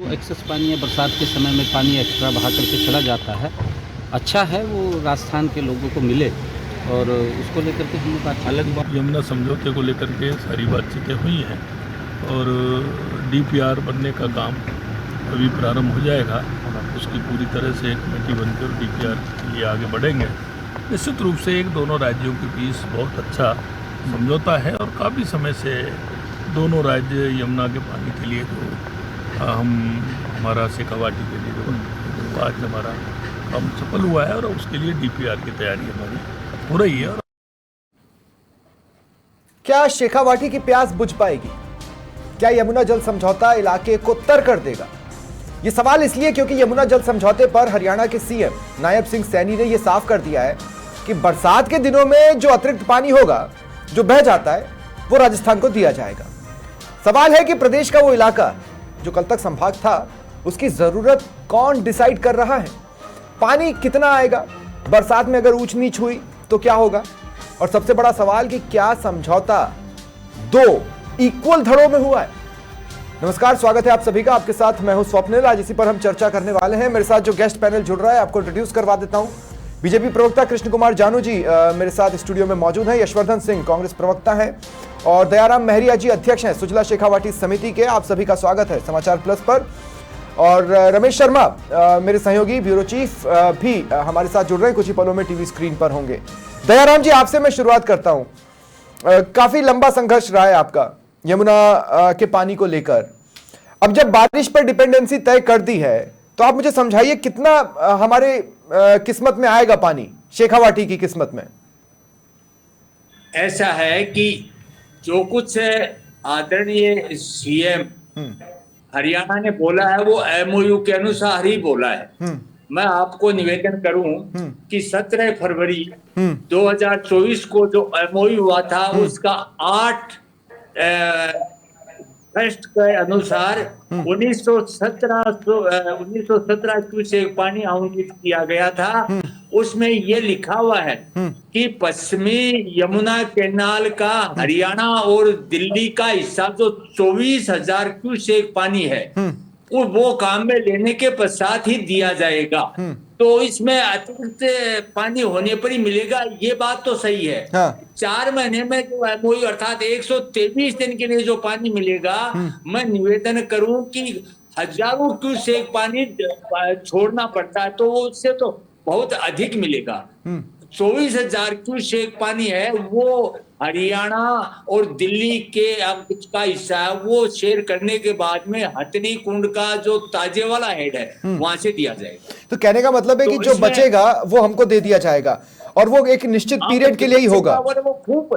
तो एक्सेस पानी है, बरसात के समय में पानी एक्स्ट्रा बहा करके चला जाता है। अच्छा है वो राजस्थान के लोगों को मिले और उसको लेकर के हमने बात अलग बात यमुना समझौते को लेकर के सारी बातचीतें हुई हैं और डीपीआर बनने का काम अभी प्रारंभ हो जाएगा। उसकी पूरी तरह से कमेटी बनकर डीपीआर के लिए आगे बढ़ेंगे। निश्चित रूप से एक दोनों राज्यों के बीच बहुत अच्छा समझौता है और काफ़ी समय से दोनों राज्य यमुना के पानी के लिए जो हमारा शेखावाटी के लिए जो आज हमारा काम सफल हुआ है और उसके लिए डीपीआर की तैयारी हमारी हो रही है। क्या शेखावाटी की प्यास बुझ पाएगी? क्या यमुना जल समझौता इलाके को तर कर देगा? यह सवाल इसलिए क्योंकि यमुना जल समझौते पर हरियाणा के सीएम नायब सिंह सैनी ने यह साफ कर दिया है कि बरसात के दिनों में जो अतिरिक्त पानी होगा, जो बह जाता है, वो राजस्थान को दिया जाएगा। सवाल है कि प्रदेश का वो इलाका जो कल तक संभाग था, उसकी जरूरत कौन डिसाइड कर रहा है? पानी कितना आएगा? बरसात में अगर ऊंच नीच हुई तो क्या होगा? और सबसे बड़ा सवाल कि क्या समझौता दो इक्वल धड़ों में हुआ है? नमस्कार, स्वागत है आप सभी का। आपके साथ मैं हूं स्वप्निल। आज इसी पर हम चर्चा करने वाले हैं। मेरे साथ जो गेस्ट पैनल जुड़ रहा है, आपको इंट्रोड्यूस करवा देता हूं। बीजेपी प्रवक्ता कृष्ण कुमार जानू जी मेरे साथ स्टूडियो में मौजूद हैं। यशवर्धन सिंह कांग्रेस प्रवक्ता हैं और दयाराम महरिया जी अध्यक्ष हैं सुजला शेखावाटी समिति के। आप सभी का स्वागत है समाचार प्लस पर। और रमेश शर्मा मेरे सहयोगी ब्यूरो चीफ भी हमारे साथ जुड़ रहे हैं, कुछ ही पलों में टीवी स्क्रीन पर होंगे। दयाराम जी, आपसे मैं शुरुआत करता हूं। काफी लंबा संघर्ष रहा है आपका यमुना के पानी को लेकर। अब जब बारिश पर डिपेंडेंसी तय कर दी है, तो आप मुझे समझाइए कितना हमारे किस्मत में आएगा पानी, शेखावाटी की किस्मत में? ऐसा है कि जो कुछ आदरणीय सीएम हरियाणा ने बोला है वो एमओयू के अनुसार ही बोला है। मैं आपको निवेदन करूं कि 17 फरवरी 2024 को जो एमओयू हुआ था उसका 8 फर्स्ट के अनुसार 1917 क्यूसेक पानी आवंटित किया गया था। उसमें ये लिखा हुआ है कि पश्चिमी यमुना कैनाल का हरियाणा और दिल्ली का हिस्सा जो 24,000 क्यूसेक पानी है वो काम में लेने के पश्चात ही दिया जाएगा। तो इसमें अतिरिक्त पानी होने पर ही मिलेगा, ये बात तो सही है। हाँ। 4 महीने में जो एमओयू अर्थात 123 दिन के लिए जो पानी मिलेगा, मैं निवेदन करूं कि हजारों क्यूसेक पानी छोड़ना पड़ता है, तो उससे तो बहुत अधिक मिलेगा। 24,000 क्यूसेक पानी है वो हरियाणा और दिल्ली के का हिस्सा है, वो शेयर करने के बाद में हथनी कुंड का जो ताजे वाला हेड है वहां से दिया जाएगा। तो कहने का मतलब है कि जो बचेगा वो हमको दे दिया जाएगा और वो एक निश्चित पीरियड के लिए ही होगा। वो खूब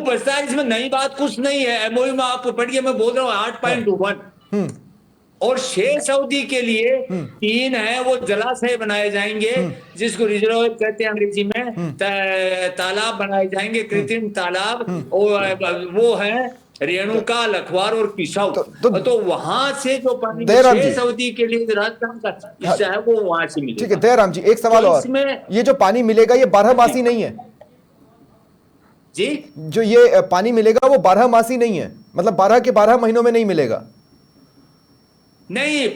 बचता है, इसमें नई बात कुछ नहीं है। एमओयू में आप पढ़िए, मैं बोल रहा हूँ 8.21 और शेष अवधि के लिए 3 है वो जलाशय बनाए जाएंगे, जिसको रिजर्व कहते हैं अंग्रेजी में। तालाब बनाए जाएंगे, कृत्रिम तालाब, और वो है रेणुका, लखवार और किसाऊ। तो वहां से जो पानी शेष अवधि के लिए राजस्थान का हिस्सा है वो वहां से मिलेगा। ठीक है दयाराम जी, एक सवाल और, ये जो पानी मिलेगा ये 12 मासी नहीं है जी? जो ये पानी मिलेगा वो 12 मासी नहीं है, मतलब 12 के 12 महीनों में नहीं मिलेगा? नहीं,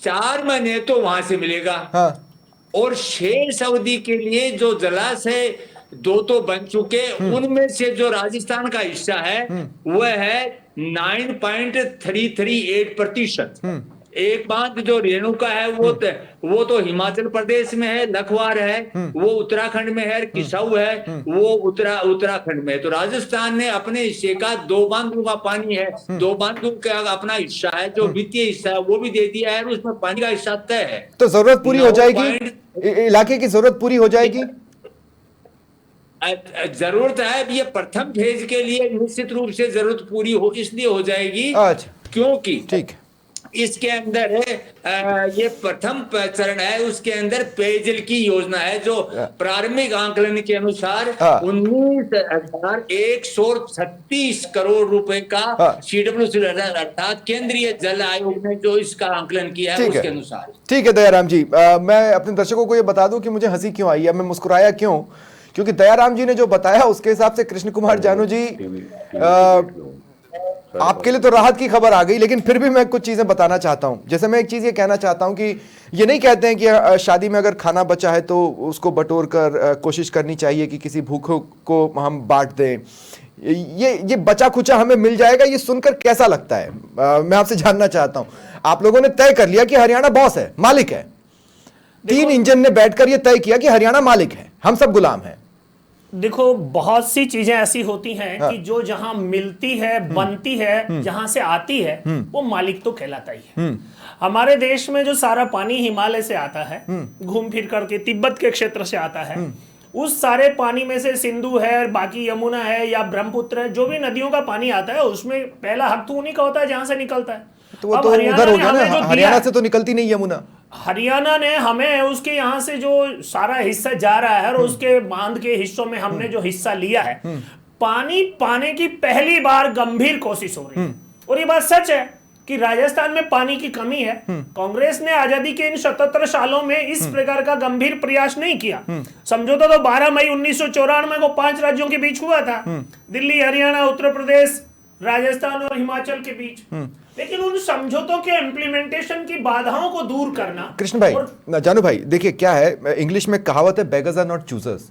4 महीने तो वहां से मिलेगा। हाँ। और शेष अवधि के लिए जो जलाशय 2 तो बन चुके, उनमें से जो राजस्थान का हिस्सा है वह है 9.338%। एक बांध जो रेणुका है वो तो हिमाचल प्रदेश में है, लखवार है वो उत्तराखंड में है, किसाऊ है वो उत्तराखंड में है। तो राजस्थान ने अपने हिस्से का 2 बांधों का पानी है, 2 बांधों का अपना हिस्सा है, जो वित्तीय हिस्सा है वो भी दे दिया है, उसमें पानी का हिस्सा तय है। तो जरूरत पूरी हो जाएगी, इलाके की जरूरत पूरी हो जाएगी? जरूरत है, ये प्रथम फेज के लिए निश्चित रूप से जरूरत पूरी हो इसलिए हो जाएगी क्योंकि ठीक इसके अंदर ये प्रथम चरण है, उसके अंदर पेयजल की योजना है जो प्रारंभिक आंकलन के अनुसार 19,136 करोड़ रुपए का CWC अर्थात केंद्रीय जल आयोग ने जो इसका आंकलन किया है उसके अनुसार। ठीक है दयाराम जी, मैं अपने दर्शकों को ये बता दूं कि मुझे हंसी क्यों आई है, मैं मुस्कुराया क्यों, क्योंकि दयाराम जी ने जो बताया उसके हिसाब से कृष्ण कुमार जानू जी आपके लिए तो राहत की खबर आ गई, लेकिन फिर भी मैं कुछ चीजें बताना चाहता हूं। जैसे मैं एक चीज ये कहना चाहता हूं कि ये नहीं कहते हैं कि शादी में अगर खाना बचा है तो उसको बटोर कर कोशिश करनी चाहिए कि किसी भूखों को हम बांट दें। ये बचा खुचा हमें मिल जाएगा, ये सुनकर कैसा लगता है? मैं आपसे जानना चाहता हूं। आप लोगों ने तय कर लिया कि हरियाणा बॉस है, मालिक है। 3 इंजन ने बैठकर ये तय किया कि हरियाणा मालिक है, हम सब गुलाम हैं। देखो, बहुत सी चीजें ऐसी होती हैं कि जो जहां मिलती है, बनती है, जहां से आती है, वो मालिक तो कहलाता ही है। हमारे देश में जो सारा पानी हिमालय से आता है, घूम फिर करके तिब्बत के क्षेत्र से आता है, उस सारे पानी में से सिंधु है, बाकी यमुना है या ब्रह्मपुत्र है, जो भी नदियों का पानी आता है उसमें पहला हक तो उन्हीं का होता है जहां से निकलता है। तो वो तो उधर हो गया ना, हरियाणा से तो निकलती नहीं यमुना। हरियाणा ने हमें उसके यहाँ से जो सारा हिस्सा जा रहा है और उसके बांध के हिस्सों में हमने जो हिस्सा लिया है, पानी पाने की पहली बार गंभीर कोशिश हो रही है। और ये बात सच है कि राजस्थान में पानी की कमी है। कांग्रेस ने आजादी के इन 77 सालों में इस प्रकार का गंभीर प्रयास नहीं किया। समझौता तो 12 मई 1994 को 5 राज्यों के बीच हुआ था, दिल्ली, हरियाणा, उत्तर प्रदेश, राजस्थान और हिमाचल के बीच। लेकिन उन समझौतों के इम्प्लीमेंटेशन की बाधाओं को दूर करना। कृष्ण भाई, जानू भाई, देखिए क्या है, इंग्लिश में कहावत है, बेगर्स आर नॉट चूजर्स।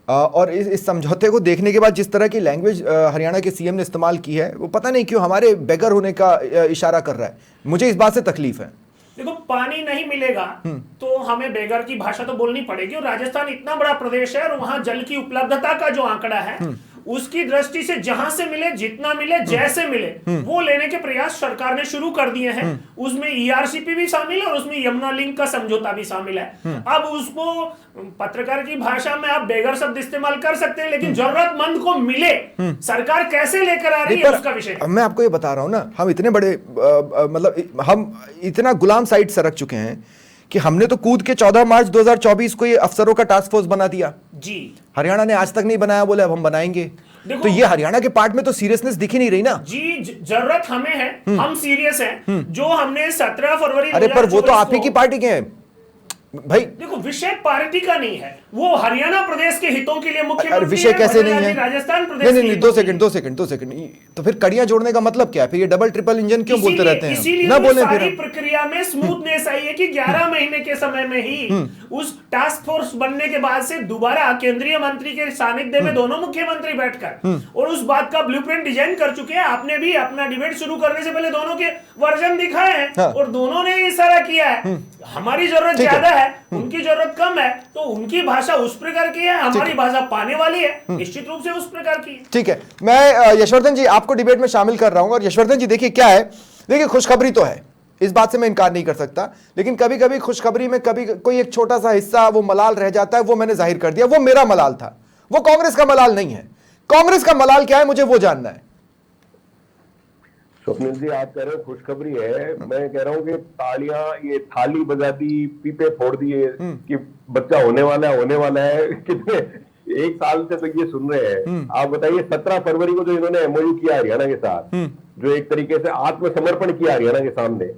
और इस समझौते को देखने के बाद जिस तरह की लैंग्वेज हरियाणा के सीएम ने इस्तेमाल की है, वो पता नहीं क्यों हमारे बेगर होने का इशारा कर रहा है। मुझे इस बात से तकलीफ है। देखो, पानी नहीं मिलेगा तो हमें बेगर की भाषा तो बोलनी पड़ेगी। और राजस्थान इतना बड़ा प्रदेश है और वहां जल की उपलब्धता का जो आंकड़ा है, उसकी दृष्टि से जहां से मिले, जितना मिले, जैसे मिले, वो लेने के प्रयास सरकार ने शुरू कर दिए हैं। उसमें ईआरसीपी भी शामिल है और उसमें यमुना लिंक का समझौता भी शामिल है। अब उसको पत्रकार की भाषा में आप बेगर शब्द इस्तेमाल कर सकते हैं, लेकिन जरूरतमंद को मिले सरकार कैसे लेकर आ रही है उसका विषय। मैं आपको ये बता रहा हूं ना, हम इतने बड़े मतलब हम इतना गुलाम साइड सरक चुके हैं कि हमने तो कूद के 14 मार्च 2024 को ये अफसरों का टास्क फोर्स बना दिया जी। हरियाणा ने आज तक नहीं बनाया, बोले अब हम बनाएंगे। तो ये हरियाणा के पार्ट में तो सीरियसनेस दिख ही नहीं रही ना जी। जरूरत हमें है, हम सीरियस हैं। जो हमने 17 फरवरी, अरे पर वो तो आप ही की पार्टी के हैं भाई। देखो, विषय पार्टी का नहीं है, वो हरियाणा प्रदेश के हितों के लिए मुख्यमंत्री विषय कैसे नहीं है? राजस्थान प्रदेश नहीं, 2 सेकंड। तो फिर कड़ियां जोड़ने का मतलब क्या है? फिर ये डबल ट्रिपल इंजन क्यों बोलते रहते हैं? इसीलिए ना बोले सारी प्रक्रिया में स्मूथनेस आई है कि 11 महीने के समय में ही उस टास्क फोर्स बनने के बाद से दोबारा केंद्रीय मंत्री के सानिध्य में दोनों मुख्यमंत्री बैठकर और उस बात का ब्लूप्रिंट डिजाइन कर चुके हैं। आपने भी अपना डिबेट शुरू करने से पहले दोनों के वर्जन दिखाए हैं और दोनों ने इशारा किया है। हमारी जरूरत ज्यादा है, उनकी जरूरत कम है, तो उनकी भाषा उस प्रकार की है, हमारी भाषा पाने वाली है, निश्चित रूप से उस प्रकार की। ठीक है, मैं यशवर्धन जी आपको डिबेट में शामिल कर रहा हूं। और यशवर्धन जी देखिए क्या है, देखिए खुशखबरी तो है, इस बात से मैं इनकार नहीं कर सकता, लेकिन कभी कभी खुशखबरी में कभी कोई एक छोटा सा हिस्सा वो मलाल रह जाता है। वो मैंने जाहिर कर दिया, वो मेरा मलाल था, वो कांग्रेस का मलाल नहीं है। कांग्रेस का मलाल क्या है मुझे वो जानना है। स्वप्निल जी, आप कह रहे हो खुशखबरी है, मैं कह रहा हूँ कि तालियां, ये थाली बजा दी, पीपे फोड़ दिए कि बच्चा होने वाला है। कितने 1 साल से तो ये सुन रहे हैं। आप बताइए, 17 फरवरी को जो इन्होंने एमओयू किया हरियाणा के साथ, जो एक तरीके से आत्मसमर्पण किया हरियाणा के सामने,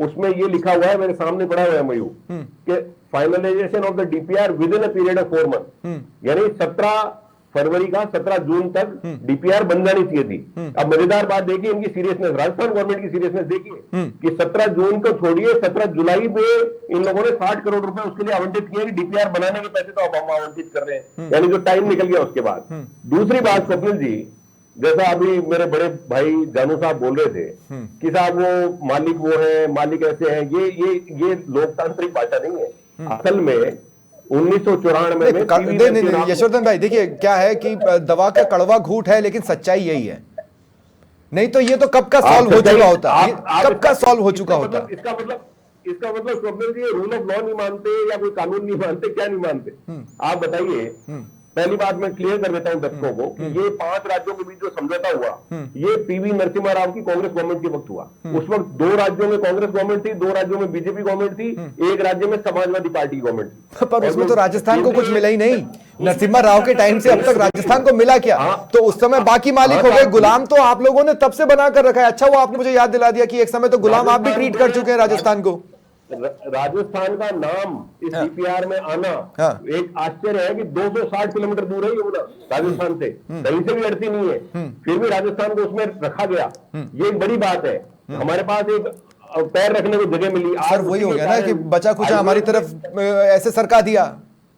उसमें ये लिखा हुआ है, मेरे सामने पड़ा हुआ है एमओयू, कि finalisation of the DPR with in a period of 4 month, यानी 17 फरवरी का 17 जून तक डीपीआर बन जानी चाहिए थी। अब मजेदार बात देखिए इनकी सीरियसनेस, राजस्थान गवर्नमेंट की सीरियसनेस देखिए कि 17 जून को छोड़िए, 17 जुलाई में इन लोगों ने 60 करोड़ रुपए उसके लिए आवंटित किए कि डीपीआर बनाने के पैसे तो अब हम आवंटित कर रहे हैं, यानी जो टाइम निकल गया उसके बाद। दूसरी बात स्वप्निल जी, जैसा अभी मेरे बड़े भाई जानू साहब बोल रहे थे कि साहब वो मालिक वो है, मालिक ऐसे हैं, ये लोकतांत्रिक भाषा नहीं है। असल में 1994 में यशवर्धन भाई देखिए क्या है कि दवा का कड़वा घूंट है, लेकिन सच्चाई यही है। नहीं तो ये तो कब का सॉल्व हो चुका होता, कब का सॉल्व हो चुका होता। इसका मतलब स्वप्निल जी, रूल ऑफ लॉ नहीं मानते या कोई कानून नहीं मानते, क्या नहीं मानते? आप बताइए। पहली बात मैं क्लियर कर देता हूं दर्शकों को कि ये 5 राज्यों के बीच जो समझौता हुआ, ये पीवी नरसिम्हा राव की कांग्रेस गवर्नमेंट के वक्त हुआ। उस वक्त 2 राज्यों में कांग्रेस गवर्नमेंट थी, 2 राज्यों में बीजेपी गवर्नमेंट थी, 1 राज्य में समाजवादी पार्टी गवर्नमेंट थी। पर उसमें तो राजस्थान को कुछ मिला ही नहीं। नरसिम्हा राव के टाइम से अब तक राजस्थान को मिला क्या? तो उस समय बाकी मालिक हो गए, गुलाम तो आप लोगों ने तब से बना कर रखा है। अच्छा वो आपने मुझे याद दिला दिया कि एक समय तो गुलाम आप भी ट्रीट कर चुके हैं राजस्थान को। राजस्थान का नाम इस डीपीआर में आना एक आश्चर्य है कि 260 किलोमीटर दूर है यमुना राजस्थान से, कहीं से भी अड़ती नहीं है, फिर भी राजस्थान को उसमें रखा गया। ये एक बड़ी बात है। हमारे पास एक पैर रखने को जगह मिली। सर वही हो गया ना कि बचा कुचा हमारी तरफ ऐसे सरका दिया,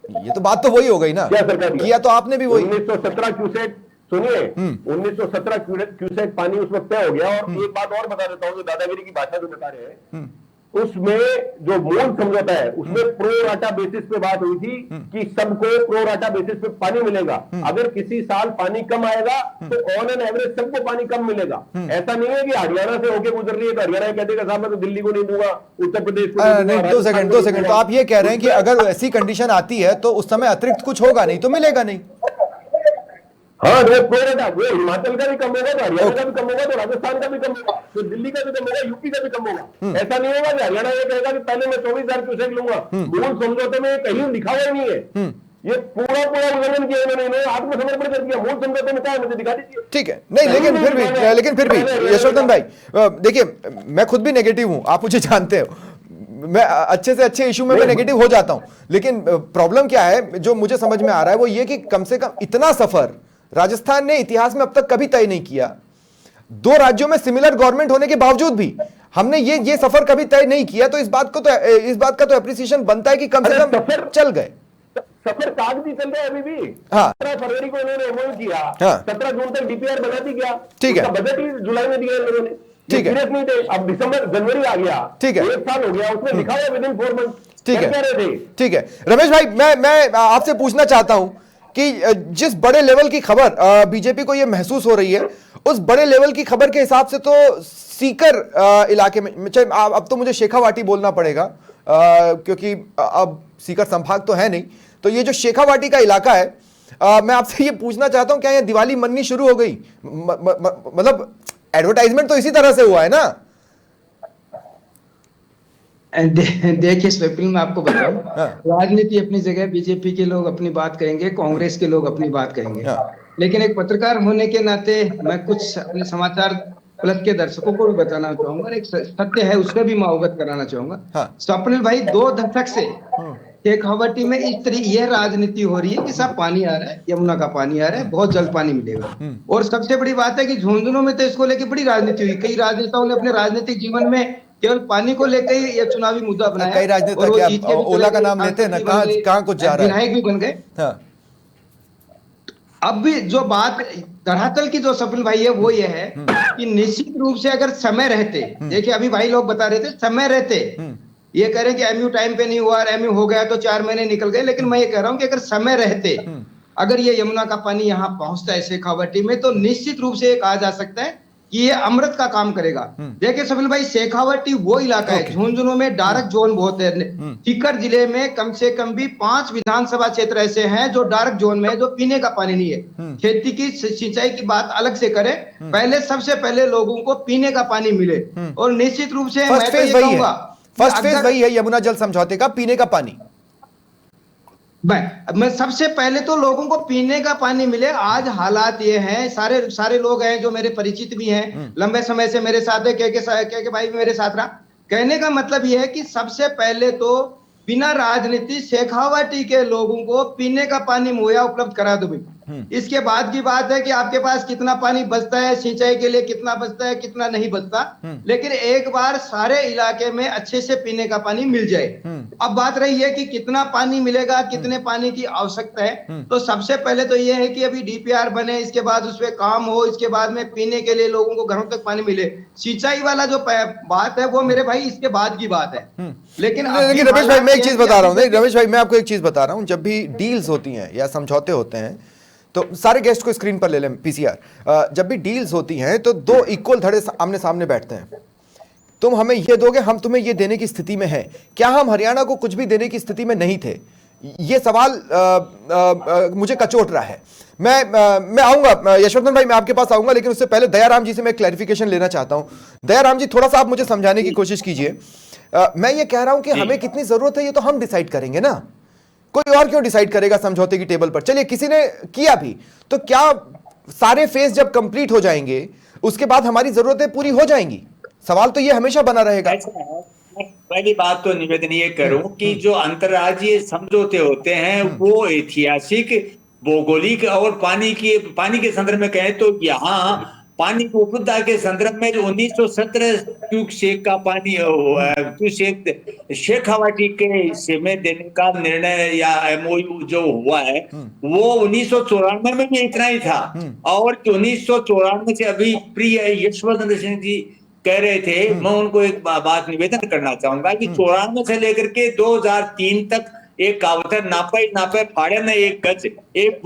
ये तो बात तो वही हो गई ना। क्या सरका किया तो आपने भी वही। 1917 क्यूसेक, सुनिए 1917 क्यूसेक पानी उस वक्त तय हो गया। और एक बात और बता देता हूँ, जो दादागिरी की भाषा जो बता रहे हैं, उसमें जो मूल समझौता है उसमें प्रो राटा बेसिस पे बात हुई थी कि सबको प्रो राटा बेसिस पे पानी मिलेगा। अगर किसी साल पानी कम आएगा तो ऑन एन एवरेज सबको पानी कम मिलेगा। ऐसा नहीं है कि हरियाणा से होके गुजर रही है तो हरियाणा कह देगा साहब मैं तो दिल्ली को नहीं दूंगा, उत्तर प्रदेश को नहीं दूंगा। 2 सेकंड तो आप ये कह रहे हैं कि अगर ऐसी कंडीशन आती है तो उस समय अतिरिक्त कुछ होगा नहीं तो मिलेगा नहीं। हाँ, वो हिमाचल का भी कम होगा तो हरियाणा का भी कम होगा तो राजस्थान का भी कम होगा तो दिल्ली का भी कम होगा, यूपी का भी कम होगा। ऐसा नहीं होगा कि हरियाणा ये कहेगा कि पहले मैं 24,000 क्यूसेक लूंगा। मूल समझौते में कहीं लिखा हुआ नहीं है। ये पूरा उल्लंघन किया इन्होंने, आत्मसमर्पण कर दिया। मूल समझौते में क्या है मुझे दिखा दीजिए। ठीक है, नहीं लेकिन फिर भी यशवर्धन भाई देखिए, मैं खुद भी नेगेटिव हूं, आप मुझे जानते हो, मैं अच्छे से अच्छे इशू में मैं नेगेटिव हो जाता हूं। लेकिन प्रॉब्लम क्या है जो मुझे समझ में आ रहा है वो ये कि कम से कम इतना सफर राजस्थान ने इतिहास में अब तक कभी तय नहीं किया। 2 राज्यों में सिमिलर गवर्नमेंट होने के बावजूद भी हमने ये सफर कभी तय नहीं किया। तो इस बात का तो एप्रिसिएशन बनता है कि कम से कम चल गए। सफर कागजी चल रहा है अभी भी। हाँ, 17 फरवरी को इन्होंने एमओयू किया। हाँ, 17 जून तक डीपीआर बना दी गया। ठीक है, बजट ही जुलाई में दिया इन लोगों ने। ठीक है, नहीं थे। अब दिसंबर जनवरी आ गया, ठीक है, 1 साल हो गया, उसमें लिखा हुआ विदिन 4 मंथ। ठीक है, ठीक है। रमेश भाई मैं आपसे पूछना चाहता हूं कि जिस बड़े लेवल की खबर बीजेपी को यह महसूस हो रही है, उस बड़े लेवल की खबर के हिसाब से तो सीकर इलाके में, अब तो मुझे शेखावाटी बोलना पड़ेगा क्योंकि अब सीकर संभाग तो है नहीं, तो ये जो शेखावाटी का इलाका है, मैं आपसे ये पूछना चाहता हूं क्या ये दिवाली मननी शुरू हो गई? मतलब एडवर्टाइजमेंट तो इसी तरह से हुआ है ना? देखिए स्वप्निल, मैं आपको बताऊं, राजनीति अपनी जगह, बीजेपी के लोग अपनी बात करेंगे, कांग्रेस के लोग अपनी बात करेंगे, लेकिन एक पत्रकार होने के नाते मैं कुछ अपने समाचार प्लस के दर्शकों को भी बताना चाहूंगा, एक सत्य है उसका भी मैं अवगत कराना चाहूंगा। स्वप्निल भाई, 2 दशक से शेखावाटी में इस तरह यह राजनीति हो रही है कि सब पानी आ रहा है, यमुना का पानी आ रहा है, बहुत जल्द पानी मिलेगा। और सबसे बड़ी बात है कि झुंझुनू में तो इसको लेकर बड़ी राजनीति हुई। कई राजनेताओं ने अपने राजनीतिक जीवन में केवल पानी को लेकर ही ये चुनावी मुद्दा बनाया। कई राजनेता ओला का नाम लेते हैं ना, कहाँ कुछ जा रहा है, विधायक भी बन गए। अब भी जो बात धरातल की जो सफल भाई है वो ये है कि निश्चित रूप से अगर समय रहते, देखिए अभी भाई लोग बता रहे थे समय रहते, ये कह रहे हैं कि एमयू टाइम पे नहीं हुआ, एमयू हो गया तो 4 महीने निकल गए, लेकिन मैं ये कह रहा हूं कि अगर समय रहते, अगर ये यमुना का पानी यहाँ पहुंचता है शेखावाटी में, तो निश्चित रूप से ये कहा जा सकता है कि ये अमृत का काम करेगा। देखिए सफल भाई, शेखावाटी वो इलाका है, झुंझुनू में डार्क जोन बहुत है। सीकर जिले में कम से कम भी 5 विधानसभा क्षेत्र ऐसे हैं जो डार्क जोन में है, जो पीने का पानी नहीं है। खेती की सिंचाई की बात अलग से करें, पहले सबसे पहले लोगों को पीने का पानी मिले। और निश्चित रूप से मैं तो ये कहूंगा, फर्स्ट फेज वही है यमुना जल समझौते का, पीने का पानी। मैं सबसे पहले तो लोगों को पीने का पानी मिले। आज हालात ये हैं, सारे लोग हैं जो मेरे परिचित भी हैं, लंबे समय से मेरे साथ है, के भाई भी मेरे साथ रहा। कहने का मतलब ये है कि सबसे पहले तो बिना राजनीति शेखावाटी के लोगों को पीने का पानी मुहैया उपलब्ध करा दो भाई। इसके बाद की बात है कि आपके पास कितना पानी बचता है सिंचाई के लिए, कितना बचता है, कितना नहीं बचता, लेकिन एक बार सारे इलाके में अच्छे से पीने का पानी मिल जाए। अब बात रही है कि कितना पानी मिलेगा, कितने पानी की आवश्यकता है, तो सबसे पहले तो यह है कि अभी डीपीआर बने, इसके बाद उस पर काम हो, इसके बाद में पीने के लिए लोगों को घरों तक पानी मिले। सिंचाई वाला जो बात है वो मेरे भाई इसके बाद की बात है। लेकिन रमेश भाई मैं एक चीज बता रहा हूँ, नहीं रमेश भाई मैं आपको एक चीज बता रहा हूँ, जब भी डील्स होती हैं या समझौते होते हैं, तो सारे गेस्ट को स्क्रीन पर ले लें पीसीआर, जब भी डील्स होती हैं तो 2 इक्वल धड़े आमने सामने बैठते हैं। तुम हमें ये दोगे, हम तुम्हें ये देने की स्थिति में हैं। क्या हम हरियाणा को कुछ भी देने की स्थिति में नहीं थे? ये सवाल मुझे कचोट रहा है। मैं आऊंगा यशवर्धन भाई, मैं आपके पास आऊंगा, लेकिन उससे पहले दयाराम जी से मैं क्लैरिफिकेशन लेना चाहता हूं। दयाराम जी, थोड़ा सा आप मुझे समझाने की कोशिश कीजिए। मैं ये कह रहा हूं कि हमें कितनी जरूरत है ये तो हम डिसाइड करेंगे ना, कोई और क्यों डिसाइड करेगा समझौते की टेबल पर? चलिए किसी ने किया भी, तो क्या सारे फेज जब कंप्लीट हो जाएंगे उसके बाद हमारी जरूरतें पूरी हो जाएंगी? सवाल तो ये हमेशा बना रहेगा। पहली बात तो निवेदन ये करूं कि जो अंतर्राज्यीय समझौते होते हैं वो ऐतिहासिक, भौगोलिक और पानी के संदर्भ में कहें तो यहाँ पानी की उपलब्धता के संदर्भ में जो 1917 क्यूसेक का पानी क्यूसेक शेखावाटी के हिस्से में देने का निर्णय या एमओयू जो हुआ है वो 1994 में भी इतना ही था। और 1994 से अभी प्रिय यशवंत सिंह जी कह रहे थे, मैं उनको एक बात निवेदन करना चाहूंगा कि 94 से लेकर के 2003 तक एक कहावत है, नापे फाड़े में एक गज, एक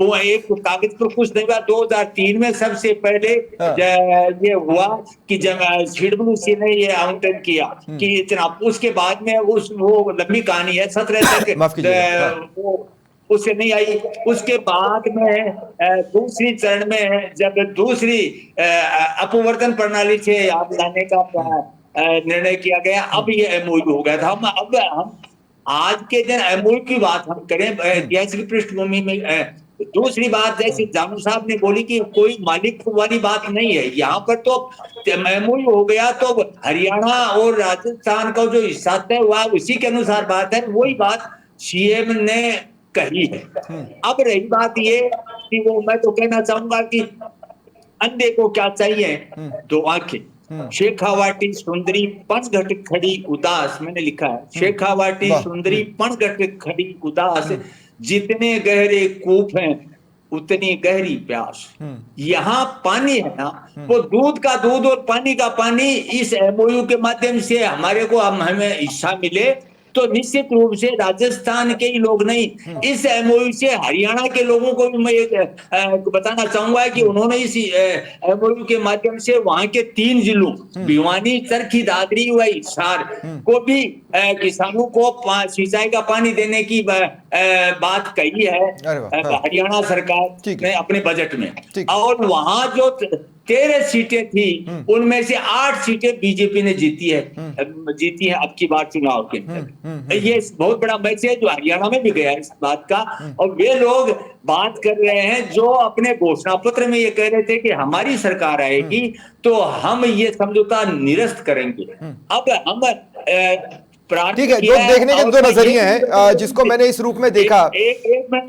कागज पर कुछ नहीं हुआ। 2003 में सबसे पहले ये हुआ कि जब CWC ने ये आवंटन किया कि इतना, उसके बाद में वो लंबी कहानी है, 17 तक उससे नहीं आई। उसके बाद में दूसरी चरण में जब दूसरी अपवर्तन प्रणाली से याद लाने का निर्णय किया गया, अब ये एमओयू हो गया था। हम आज के दिन एमओयू की बात हम करें ऐतिहासिक पृष्ठभूमि में। दूसरी बात जैसे जानू साहब ने बोली कि कोई मालिक वाली बात नहीं है यहाँ पर, तो एमओयू हो गया तो हरियाणा और राजस्थान का जो हिस्सा है वह उसी के अनुसार बात है, वही बात सीएम ने कही है। अब रही बात ये कि वो, मैं तो कहना चाहूंगा कि अंधे को क्या चाहिए, दो आंखें। शेखावाटी सुंदरी पणघट खड़ी उदास, मैंने लिखा है, शेखावाटी सुंदरी पणघट खड़ी उदास, जितने गहरे कूप हैं उतनी गहरी प्यास। यहाँ पानी है ना, वो दूध का दूध और पानी का पानी, इस एमओयू के माध्यम से हमारे को हमें हिस्सा मिले तो निश्चित रूप से राजस्थान के ही लोग नहीं, इस एमओयू से हरियाणा के लोगों को भी मैं एक बताना चाहूंगा कि उन्होंने इस एमओयू के माध्यम से वहां के 3 जिलों भिवानी, चरखी, दादरी व हिसार को भी किसानों को सिंचाई का पानी देने की बात कही है हरियाणा सरकार ने अपने बजट में। और वहां जो 13 सीटें थी उनमें से 8 सीटें बीजेपी ने जीती है अब की बार चुनाव के अंदर। ये बहुत बड़ा मैसेज जो हरियाणा में भी गया है इस बात का। और वे लोग बात कर रहे हैं जो अपने घोषणा पत्र में ये कह रहे थे कि हमारी सरकार आएगी तो हम ये समझौता निरस्त करेंगे। अब हम ठीक है, जो देखने के 2 नजरिए हैं जिसको मैंने इस रूप में देखा। एक मैं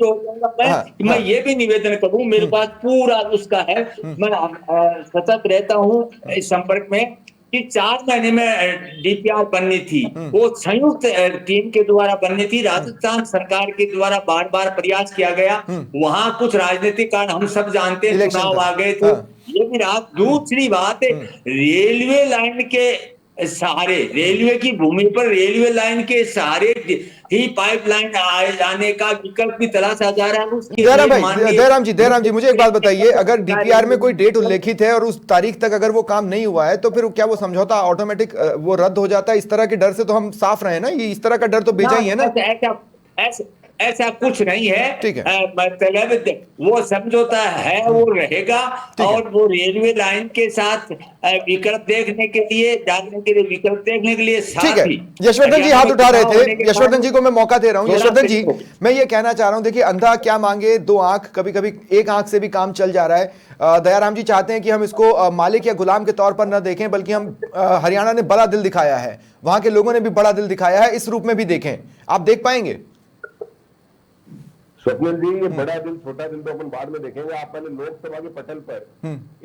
मैं ये भी निवेदन करूं, मेरे पास पूरा उसका है, मैं सतत रहता हूं इस संपर्क में कि 4 महीने में डीपीआर बननी थी, वो संयुक्त टीम के द्वारा बननी थी। राजस्थान सरकार के द्वारा बार बार प्रयास किया गया, वहां कुछ राजनीतिक कारण हम सब जानते हैं, चुनाव आ गए थे, ये भी रहा। दूसरी बात, रेलवे लाइन के सहारे, रेलवे की भूमि पर रेलवे लाइन के सहारे ही पाइपलाइन आने का विकल्प भी तलाशा जा रहा है। दयाराम जी मुझे एक बात बताइए, अगर डीपीआर में कोई डेट उल्लेखित है और उस तारीख तक अगर वो काम नहीं हुआ है तो फिर क्या वो समझौता ऑटोमेटिक वो रद्द हो जाता है? इस तरह के डर से तो हम साफ रहे ना, ये इस तरह का डर तो बेजा ही है ना। ऐसा कुछ नहीं है, ठीक है। मतलब वो समझौता है वो रहेगा और वो रेलवे लाइन के साथ विकल्प देखने के लिए, जानने के लिए, विकल्प देखने के लिए ठीक है। यशवर्धन जी हाथ उठा रहे थे, यशवर्धन जी को मैं मौका दे रहा हूं। यशवर्धन जी, मैं ये कहना चाह रहा हूं, देखिए अंधा क्या मांगे 2 आंख, कभी कभी 1 आंख से भी काम चल जा रहा है। दयाराम जी चाहते हैं कि हम इसको मालिक या गुलाम के तौर पर न देखें, बल्कि हम हरियाणा ने बड़ा दिल दिखाया है, वहां के लोगों ने भी बड़ा दिल दिखाया है, इस रूप में भी देखें। आप देख पाएंगे? स्वप्निल जी, ये बड़ा दिल छोटा दिल तो अपन बाद में देखेंगे। आप पहले लोकसभा के पटल पर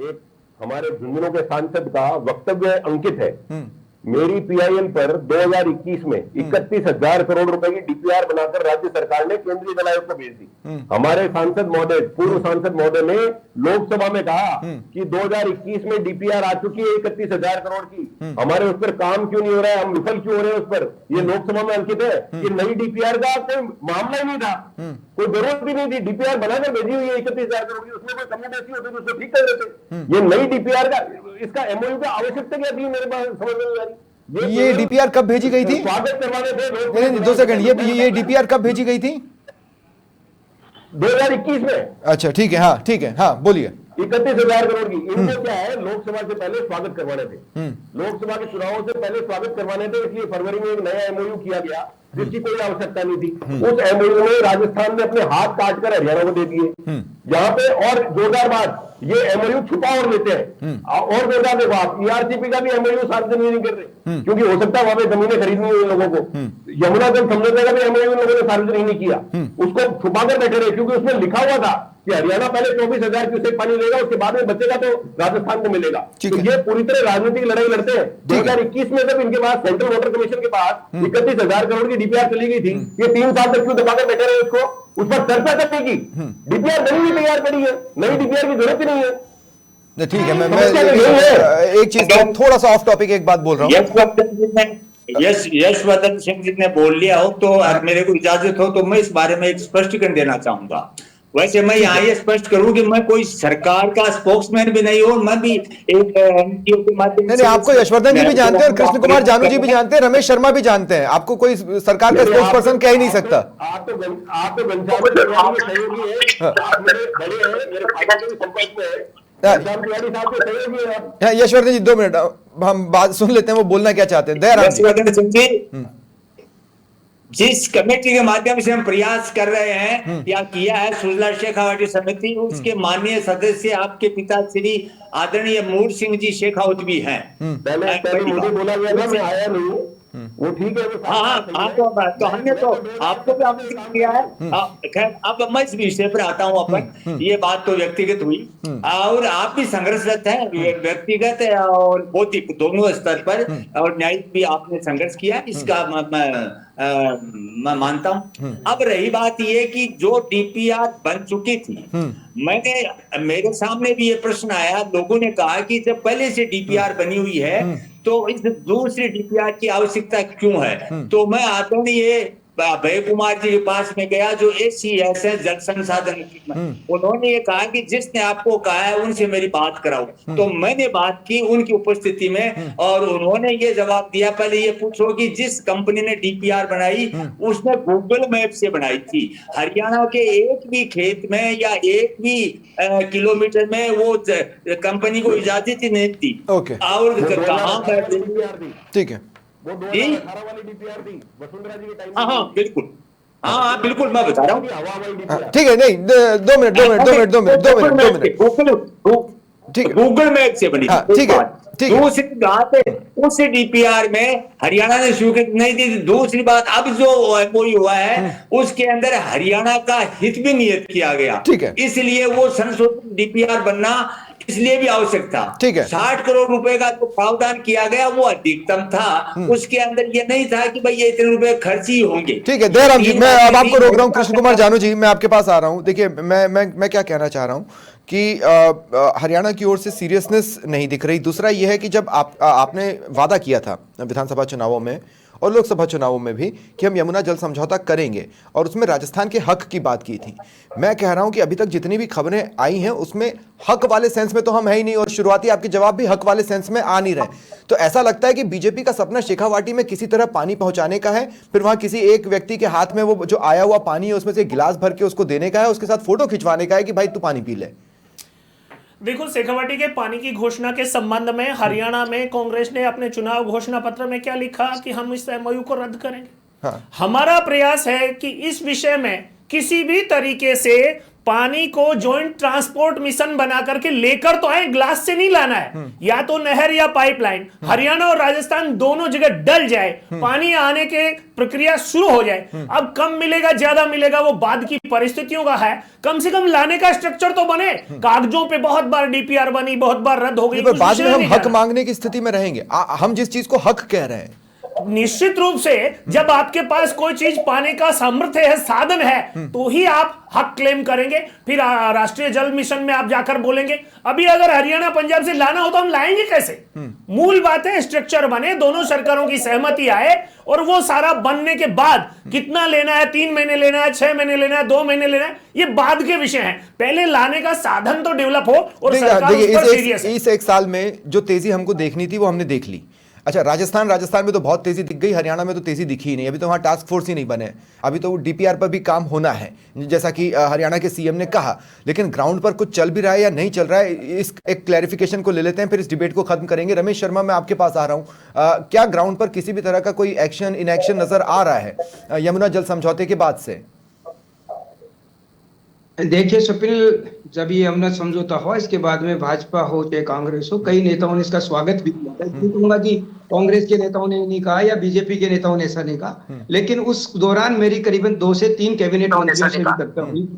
एक हमारे झुंझुनू के सांसद का वक्तव्य अंकित है। मेरी पीआईएल पर 2021 में 31,000 करोड़ रुपए की डीपीआर बनाकर राज्य सरकार ने केंद्रीय जल आयोग को भेज दी। हमारे सांसद महोदय, पूर्व सांसद महोदय ने लोकसभा में कहा कि 2021 में डीपीआर आ चुकी है 31,000 करोड़ की, हमारे उस पर काम क्यों नहीं हो रहा है, हम विफल क्यों हो रहे हैं उस पर। ये लोकसभा में अंकित है कि नई डीपीआर का कोई मामला ही नहीं था, कोई जरूरत भी नहीं थी, डीपीआर बनाकर भेजी हुई है 31,000 करोड़ की, उसमें कोई कमी बेसी होती तो उसको ठीक कर देते। ये नई डीपीआर का, इसका एमओयू का आवश्यकता क्या थी, मेरे पास समझ में नहीं आ रही। ये डीपीआर कब भेजी गई थी? स्वागत करवाने थे। नहीं, 2 सेकंड, ये डीपीआर कब भेजी गई थी? 2021 में। अच्छा ठीक है, हाँ बोलिए। 31,000 करोड़ की। इनको क्या है, लोकसभा से पहले स्वागत करवाने थे, लोकसभा के चुनावों से पहले स्वागत करवाने थे, इसलिए फरवरी में एक नया एमओयू किया गया जिसकी कोई आवश्यकता नहीं थी। उस एमओयू में राजस्थान ने अपने हाथ काट कर हरियाणा को दे दिए। यहाँ पे और जोरदार बात, ये एमओयू छुपा और लेते हैं। और जोरदार देखो आप, ईआरसीपी का भी एमओयू सार्वजनिक नहीं कर रहे, क्योंकि हो सकता है वहां पे जमीनें खरीदनी है लोगों को। यमुना जल समझौते का भी एमओयू लोगों ने सार्वजनिक नहीं किया, उसको छुपा कर बैठे रहे, क्योंकि उसमें लिखा हुआ था कि हरियाणा पहले 24,000 क्यूसेक पानी लेगा, उसके बाद में बचेगा तो राजस्थान को मिलेगा। तो ये पूरी तरह राजनीतिक लड़ाई लड़ते हैं। 2021 में जब इनके पास सेंट्रल वाटर कमीशन के पास 31,000 करोड़ की डीपीआर चली गई थी, ये 3 साल तक क्यों दबाकर बैठे रहे उसको, उस पर चर्चा करने की। डीपीआर बनी हुई तैयार करी है, नई डीपीआर की जरूरत ही नहीं है। ठीक है, मैं एक चीज थोड़ा सा ऑफ टॉपिक एक बात बोल रहा हूँ। यशवर्धन सिंह जी ने बोल लिया हो तो मेरे को इजाजत हो तो मैं इस बारे में एक स्पष्टीकरण देना चाहूंगा। वैसे मैं यहाँ ये स्पष्ट करूं कि मैं कोई सरकार का स्पोक्समैन भी नहीं हूं, मैं भी एक एनजीओ के माध्यम से। नहीं, आपको यशवर्धन जी भी जानते हैं और कृष्ण कुमार जानू जी भी जानते हैं, रमेश शर्मा भी जानते हैं, आपको कोई सरकार का स्पोक्स पर्सन कह ही नहीं सकता। आप तो घनश्याम तिवारी के सहयोगी हैं, आप मेरे बड़े हैं, मेरे फादर के भी संपर्क में है। घनश्याम तिवारी साहब के सहयोगी हैं आप। यशवर्धन जी 2 मिनट हम बात सुन लेते हैं, वो बोलना क्या चाहते हैं। दयाराम जी, जिस कमेटी के माध्यम से हम प्रयास कर रहे हैं या किया है, सुजला शेखावटी समिति, उसके माननीय सदस्य आपके पिता श्री आदरणीय मूड सिंह जी शेखावत भी हैं। पहले मुझे बोला गया था, मैं आया नहीं, वो ठीक है। तो हमने तो आपको भी आमंत्रित किया है। खैर अब मैं इस विषय पर आता हूँ अपन, ये बात तो व्यक्तिगत हुई और आप भी संघर्षरत है, व्यक्तिगत और बौद्धिक दोनों स्तर पर, और न्यायिक भी आपने संघर्ष किया, इसका मैं मानता हूं। अब रही बात ये कि जो डीपीआर बन चुकी थी, मेरे सामने भी ये प्रश्न आया, लोगों ने कहा कि जब पहले से डीपीआर बनी हुई है तो इस दूसरी डीपीआर की आवश्यकता क्यों है। तो मैं आदरणीय भय कुमार जी के पास में गया जो SCS है, जल संसाधन, उन्होंने ये कहा कि जिसने आपको कहा है उनसे मेरी बात कराओ। तो मैंने बात की उनकी उपस्थिति में और उन्होंने ये जवाब दिया, पहले ये पूछो कि जिस कंपनी ने डीपीआर बनाई उसने गूगल मैप से बनाई थी, हरियाणा के एक भी खेत में या एक भी किलोमीटर में वो कंपनी को इजाजत ही नहीं थी। और कहाँ पर, ठीक है, वो 2018 वाली डीपीआर थी वसुंधरा जी के टाइम में। हाँ बिल्कुल, हाँ बिल्कुल, मैं बता रहा हूँ। ठीक है, नहीं 2 मिनट गूगल मैप से बनी। ठीक है, दूसरी बात, उस डीपीआर में हरियाणा ने स्वीकृति नहीं दी। दूसरी बात, अब जो एमओयू हुआ है उसके अंदर हरियाणा का हित भी नियत किया गया, इसलिए वो संशोधित डीपीआर बनना इसलिए भी आवश्यक था। ठीक है, 60 करोड़ रुपए का जो प्रावधान किया गया वो अधिकतम था, उसके अंदर ये नहीं था कि भाई ये इतने रुपए खर्च ही होंगे। ठीक है दयाराम जी, मैं अब आपको रोक रहा हूँ। कृष्ण कुमार जानू जी, मैं आपके पास आ रहा हूँ। देखिए, मैं क्या कहना चाह रहा हूँ कि हरियाणा की ओर से सीरियसनेस नहीं दिख रही। दूसरा यह है कि जब आपने वादा किया था विधानसभा चुनावों में और लोकसभा चुनावों में भी कि हम यमुना जल समझौता करेंगे और उसमें राजस्थान के हक की बात की थी, मैं कह रहा हूं कि अभी तक जितनी भी खबरें आई हैं उसमें हक वाले सेंस में तो हम है ही नहीं, और शुरुआती आपके जवाब भी हक वाले सेंस में आ नहीं रहे। तो ऐसा लगता है कि बीजेपी का सपना शेखावाटी में किसी तरह पानी पहुंचाने का है, फिर वहां किसी एक व्यक्ति के हाथ में वो जो आया हुआ पानी है उसमें से गिलास भर के उसको देने का है, उसके साथ फोटो खिंचवाने का है कि भाई तू पानी पी ले। देखो, शेखावाटी के पानी की घोषणा के संबंध में हरियाणा में कांग्रेस ने अपने चुनाव घोषणा पत्र में क्या लिखा कि हम इस एमओयू को रद्द करेंगे। हमारा प्रयास है कि इस विषय में किसी भी तरीके से पानी को जॉइंट ट्रांसपोर्ट मिशन बना करके लेकर तो आए, ग्लास से नहीं लाना है, या तो नहर या पाइपलाइन। हरियाणा और राजस्थान दोनों जगह डल जाए, पानी आने के प्रक्रिया शुरू हो जाए। अब कम मिलेगा ज्यादा मिलेगा वो बाद की परिस्थितियों का है, कम से कम लाने का स्ट्रक्चर तो बने। कागजों पे बहुत बार डीपीआर बनी, बहुत बार रद्द हो गई, बाद में हम हक मांगने की स्थिति में रहेंगे। हम जिस चीज को हक कह रहे हैं, निश्चित रूप से जब आपके पास कोई चीज पाने का सामर्थ्य है, साधन है, तो ही आप हक क्लेम करेंगे। फिर राष्ट्रीय जल मिशन में आप जाकर बोलेंगे। अभी अगर हरियाणा पंजाब से लाना हो तो हम लाएंगे कैसे? मूल बात है स्ट्रक्चर बने, दोनों सरकारों की सहमति आए, और वो सारा बनने के बाद कितना लेना है, 3 महीने लेना है, 6 महीने लेना है, 2 महीने लेना है, ये बाद के विषय हैं। पहले लाने का साधन तो डेवलप हो और सरकार उस पर सीरियस है। इस 1 साल में जो तेजी हमको देखनी थी वो हमने देख ली। अच्छा, राजस्थान में तो बहुत तेजी दिख गई, हरियाणा में तो तेजी दिखी ही नहीं। अभी तो वहाँ टास्क फोर्स ही नहीं बने, अभी तो डीपीआर पर भी काम होना है, जैसा कि हरियाणा के सीएम ने कहा। लेकिन ग्राउंड पर कुछ चल भी रहा है या नहीं चल रहा है, इस एक क्लैरिफिकेशन को ले लेते हैं, फिर इस डिबेट को खत्म करेंगे। रमेश शर्मा, मैं आपके पास आ रहा हूँ। क्या ग्राउंड पर किसी भी तरह का कोई एक्शन, इनएक्शन नजर आ रहा है यमुना जल समझौते के बाद से? देखिए स्वप्निल, जब ये यमुना समझौता हुआ, इसके बाद में भाजपा हो चाहे कांग्रेस हो, कई नेताओं ने इसका स्वागत भी किया। मैं कहूंगा कि कांग्रेस के नेताओं ने नहीं कहा या बीजेपी के नेताओं ने ऐसा नहीं कहा, लेकिन उस दौरान मेरी करीबन 2 से 3 कैबिनेट मंत्रियों से भी चर्चा हुई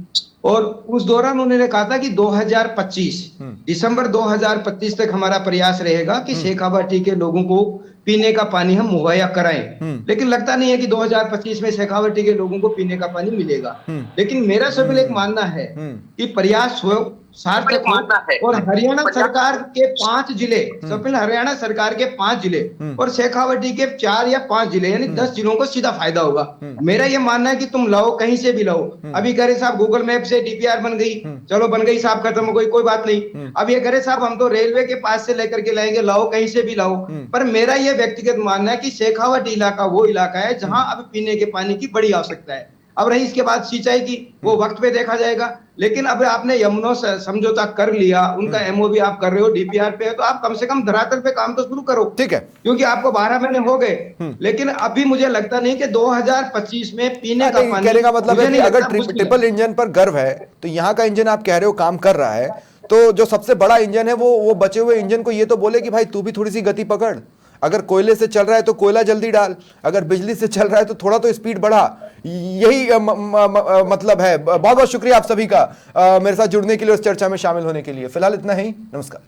और उस दौरान उन्होंने कहा था कि 2025 दिसंबर 2025 तक हमारा प्रयास रहेगा कि शेखावाटी के लोगों को पीने का पानी हम मुहैया कराएं। लेकिन लगता नहीं है कि 2025 में शेखावाटी के लोगों को पीने का पानी मिलेगा। लेकिन मेरा सब एक मानना है कि प्रयास हो, सार्थक हो, और हरियाणा सरकार के 5 जिले, स्वप्निल, हरियाणा सरकार के 5 जिले और शेखावाटी के 4 या 5 जिले, यानी 10 जिलों को सीधा फायदा होगा। मेरा ये मानना है कि तुम लाओ, कहीं से भी लाओ। अभी कह रहे साहब गूगल मैप से डीपीआर बन गई, चलो बन गई साहब, खत्म हो गई, कोई बात नहीं। अब ये कह रहे साहब हम तो रेलवे के पास से लेकर के लाएंगे, लाओ, कहीं से भी लाओ। पर मेरा ये व्यक्तिगत मानना है कि शेखावाटी इलाका वो इलाका है जहां अब पीने के पानी की बड़ी आवश्यकता है। अब रही इसके बाद सिंचाई की, वो वक्त पे देखा जाएगा। लेकिन अब आपने यमुना समझौता कर लिया, उनका एमओवी आप कर रहे हो, डीपीआर पे है, तो आप कम से कम धरातल पे काम तो शुरू करो। ठीक है, क्योंकि आपको 12 महीने हो गए, लेकिन अभी मुझे लगता नहीं कि 2025 में पीने का पानी। कहने का मतलब है कि अगर ट्रिपल इंजन पर गर्व है तो यहाँ का इंजन आप कह रहे हो काम कर रहा है, तो जो सबसे बड़ा इंजन है वो बचे हुए इंजन को ये तो बोले कि भाई तू भी थोड़ी सी गति पकड़। अगर कोयले से चल रहा है तो कोयला जल्दी डाल, अगर बिजली से चल रहा है तो थोड़ा तो स्पीड बढ़ा। यही मतलब है। बहुत बहुत शुक्रिया आप सभी का मेरे साथ जुड़ने के लिए, उस चर्चा में शामिल होने के लिए। फिलहाल इतना ही, नमस्कार।